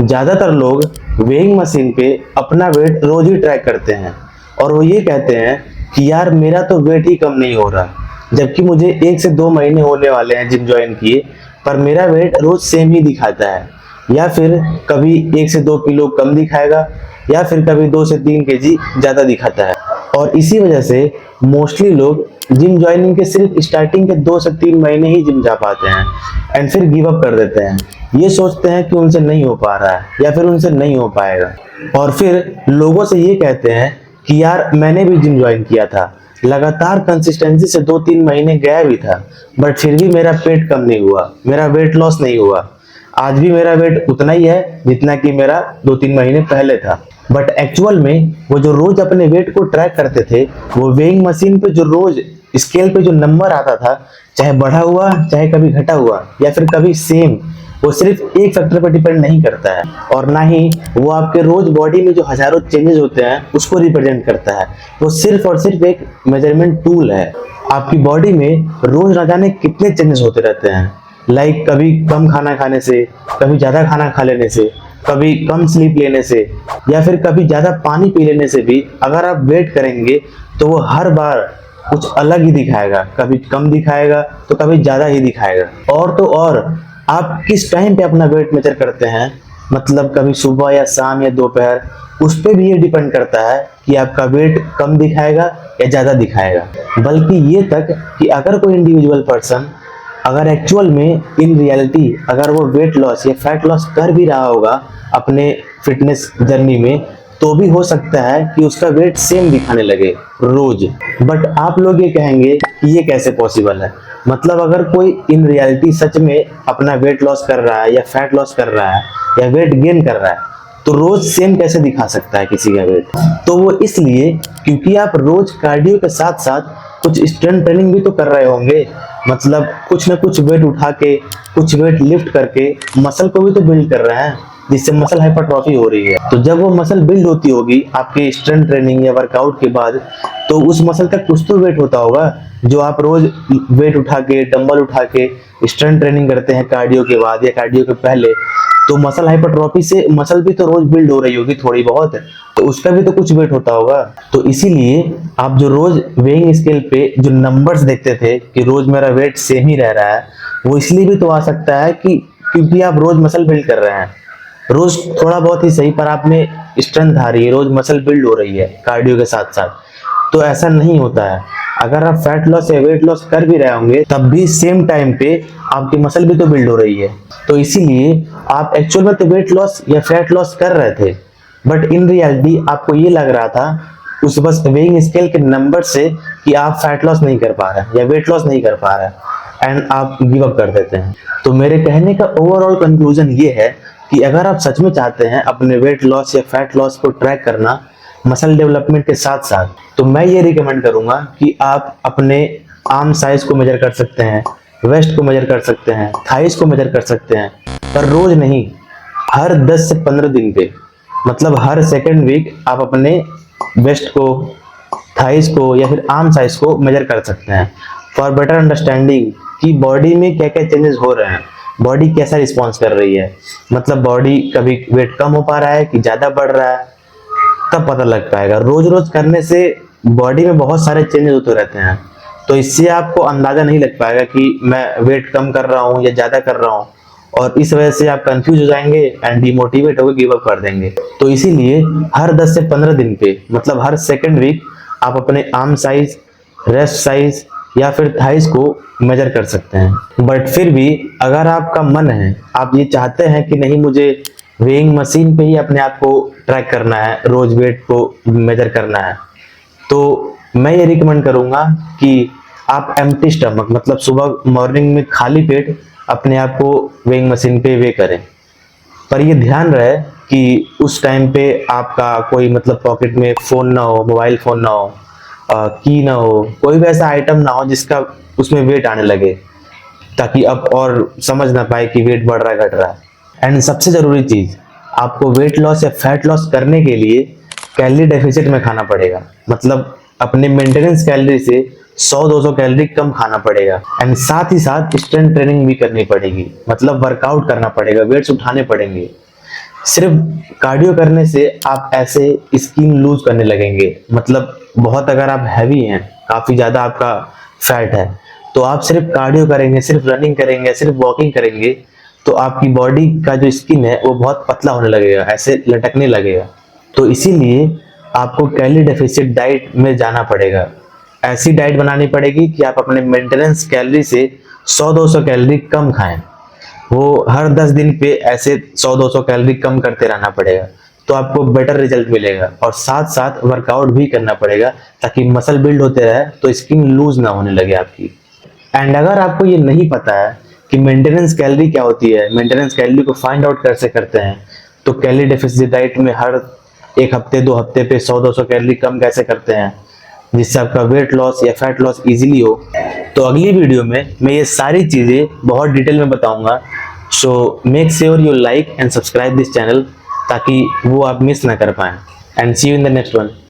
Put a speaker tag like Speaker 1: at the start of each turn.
Speaker 1: ज्यादातर लोग weighing machine पे अपना वेट रोज ही ट्रैक करते हैं और वो ये कहते हैं कि यार मेरा तो वेट ही कम नहीं हो रहा, जबकि मुझे 1 से 2 महीने होने वाले हैं जिम ज्वाइन किए, पर मेरा वेट रोज सेम ही दिखाता है। या फिर कभी 1 से 2 किलो कम दिखाएगा या फिर कभी 2 से 3 केजी ज्यादा दिखाता है। और इसी वजह से मोस्टली लोग जिम ज्वाइनिंग के सिर्फ स्टार्टिंग के 2 से 3 महीने ही जिम जा पाते हैं एंड फिर गिव अप कर देते हैं। ये सोचते हैं कि उनसे नहीं हो पा रहा है या फिर उनसे नहीं हो पाएगा, और फिर लोगों से ये कहते हैं कि यार मैंने भी जिम ज्वाइन किया था, लगातार कंसिस्टेंसी से 2-3 महीने गया भी था, बट फिर भी मेरा पेट कम नहीं हुआ, मेरा वेट लॉस नहीं हुआ। आज भी मेरा वेट उतना ही है जितना कि मेरा 2-3 महीने पहले था। बट एक्चुअल में वो जो रोज अपने वेट को ट्रैक करते थे, वो वेइंग मशीन पे जो रोज स्केल पे जो नंबर आता था, चाहे बढ़ा हुआ चाहे कभी घटा हुआ या फिर कभी सेम, वो सिर्फ एक फैक्टर पर डिपेंड नहीं करता है और ना ही वो आपके रोज बॉडी में जो हजारों चेंजेस होते हैं उसको रिप्रेजेंट करता है। वो सिर्फ और सिर्फ एक मेजरमेंट टूल है। आपकी बॉडी में रोज न जाने कितने चेंजेस होते रहते हैं, लाइक कभी कम खाना खाने से, कभी ज्यादा खाना खा लेने से, कभी कम स्लीप लेने से या फिर कभी ज्यादा पानी पी लेने से भी अगर आप वेट करेंगे तो वो हर बार कुछ अलग ही दिखाएगा, कभी कम दिखाएगा तो कभी ज्यादा ही दिखाएगा। और तो और आप किस टाइम पे अपना वेट मेजर करते हैं, मतलब कभी सुबह या शाम या दोपहर, उस पे भी ये डिपेंड करता है कि आपका वेट कम दिखाएगा या ज्यादा दिखाएगा। बल्कि ये तक कि अगर कोई इंडिविजुअल पर्सन अगर एक्चुअल में इन रियलिटी अगर वो वेट लॉस या फैट लॉस कर भी रहा होगा अपने फिटनेस जर्नी में, तो भी हो सकता है कि उसका वेट सेम दिखाने लगे रोज। बट आप लोग ये कहेंगे कि ये कैसे पॉसिबल है, मतलब अगर कोई इन रियलिटी सच में अपना वेट लॉस कर रहा है या फैट लॉस कर रहा है या वेट गेन कर रहा है, तो रोज सेम कैसे दिखा सकता है किसी का वेट? तो वो इसलिए क्योंकि आप रोज कार्डियो के साथ साथ कुछ स्ट्रेंथ ट्रेनिंग भी तो कर रहे होंगे, मतलब कुछ ना कुछ वेट उठा के, कुछ वेट लिफ्ट करके मसल को भी तो बिल्ड कर रहे हैं, जिससे मसल हाइपरट्रॉफी हो रही है। तो जब वो मसल बिल्ड होती होगी आपके स्ट्रेंथ ट्रेनिंग या वर्कआउट के बाद, तो उस मसल का कुछ तो वेट होता होगा जो आप रोज वेट उठा के, डंबल उठा के स्ट्रेंथ ट्रेनिंग करते हैं कार्डियो के बाद या कार्डियो के पहले। तो मसल हाइपरट्रॉफी से मसल भी तो रोज बिल्ड हो रही होगी थोड़ी बहुत, तो उसका भी तो कुछ वेट होता होगा। तो इसीलिए आप जो रोज वेइंग स्केल पे जो नंबर्स देखते थे कि रोज मेरा वेट सेम ही रह रहा है, वो इसलिए भी तो आ सकता है कि क्योंकि आप रोज मसल बिल्ड कर रहे हैं, रोज थोड़ा बहुत ही सही पर आप में स्ट्रेंथ आ रही है, रोज मसल बिल्ड हो रही है कार्डियो के साथ साथ। तो ऐसा नहीं होता है, अगर आप फैट लॉस या वेट लॉस कर भी रहे होंगे तब भी सेम टाइम पे आपकी मसल भी तो बिल्ड हो रही है। तो इसीलिए आप एक्चुअल में तो वेट लॉस या फैट लॉस कर रहे थे, बट इन रियलिटी आपको ये लग रहा था उस बस वेइंग स्केल के नंबर से कि आप फैट लॉस नहीं कर पा रहे या वेट लॉस नहीं कर पा रहे एंड आप गिव अप कर देते हैं। तो मेरे कहने का ओवरऑल कंक्लूजन ये है कि अगर आप सच में चाहते हैं अपने वेट लॉस या फैट लॉस को ट्रैक करना मसल डेवलपमेंट के साथ साथ, तो मैं ये रिकमेंड करूंगा कि आप अपने आर्म साइज को मेजर कर सकते हैं, वेस्ट को मेजर कर सकते हैं, थाइस को मेजर कर सकते हैं, पर रोज नहीं, हर 10 से 15 दिन पे, मतलब हर सेकेंड वीक आप अपने वेस्ट को, थाइस को या फिर आर्म साइज को मेजर कर सकते हैं फॉर बेटर अंडरस्टैंडिंग कि बॉडी में क्या क्या चेंजेस हो रहे हैं, बॉडी कैसा रिस्पॉन्स कर रही है, मतलब बॉडी कभी वेट कम हो पा रहा है कि ज्यादा बढ़ रहा है, तब पता लग पाएगा। रोज रोज करने से बॉडी में बहुत सारे चेंजेस होते रहते हैं, तो इससे आपको अंदाजा नहीं लग पाएगा कि मैं वेट कम कर रहा हूँ या ज्यादा कर रहा हूँ, और इस वजह से आप कंफ्यूज हो जाएंगे एंड डिमोटिवेट होकर गिव अप कर देंगे। तो इसीलिए हर 10 से 15 दिन पे, मतलब हर सेकेंड वीक आप अपने आर्म साइज, रेस्ट साइज या फिर थाइस को मेजर कर सकते हैं। बट फिर भी अगर आपका मन है, आप ये चाहते हैं कि नहीं मुझे वेइंग मशीन पे ही अपने आप को ट्रैक करना है, रोज वेट को मेजर करना है, तो मैं ये रिकमेंड करूंगा कि आप एम्प्टी स्टमक, मतलब सुबह मॉर्निंग में खाली पेट अपने आप को वेइंग मशीन पे वे करें। पर ये ध्यान रहे कि उस टाइम पे आपका कोई मतलब पॉकेट में फोन ना हो, मोबाइल फोन ना हो, की ना हो, कोई भी ऐसा आइटम ना हो जिसका उसमें वेट आने लगे, ताकि आप और समझ ना पाए कि वेट बढ़ रहा है घट रहा है। एंड सबसे जरूरी चीज, आपको वेट लॉस या फैट लॉस करने के लिए कैलोरी डेफिसिट में खाना पड़ेगा, मतलब अपने मेंटेनेंस कैलोरी से 100-200 कैलोरी कम खाना पड़ेगा। एंड साथ ही साथ स्ट्रेंथ ट्रेनिंग भी करनी पड़ेगी, मतलब वर्कआउट करना पड़ेगा, वेट्स उठाने पड़ेंगे। सिर्फ कार्डियो करने से आप ऐसे स्किन लूज करने लगेंगे। मतलब बहुत अगर आप हैवी हैं, काफी ज्यादा आपका फैट है, तो आप सिर्फ कार्डियो करेंगे, सिर्फ रनिंग करेंगे, सिर्फ वॉकिंग करेंगे, तो आपकी बॉडी का जो स्किन है वो बहुत पतला होने लगेगा, ऐसे लटकने लगेगा। तो इसीलिए आपको कैलोरी डेफिसिट डाइट में जाना पड़ेगा। ऐसी डाइट बनानी पड़ेगी कि आप अपने मेंटेनेंस कैलोरी से 100-200 कैलोरी कम खाएं। वो हर 10 दिन पे ऐसे 100-200 कैलोरी कम करते रहना पड़ेगा, तो आपको बेटर रिजल्ट मिलेगा। और साथ साथ वर्कआउट भी करना पड़ेगा ताकि मसल बिल्ड होते रहे, तो स्किन लूज ना होने लगे आपकी। एंड अगर आपको ये नहीं पता है कि मेंटेनेंस कैलोरी क्या होती है, मेंटेनेंस कैलोरी को फाइंड आउट कैसे करते हैं, तो कैलोरी डेफिसिट डाइट में हर 1 हफ्ते 2 हफ्ते पे 100-200 कैलोरी कम कैसे करते हैं जिससे आपका वेट लॉस या फैट लॉस इजीली हो, तो अगली वीडियो में मैं ये सारी चीजें बहुत डिटेल में बताऊंगा। So make sure you like and subscribe this channel ताकि वो आप मिस ना कर पाएं। And see you in the next one.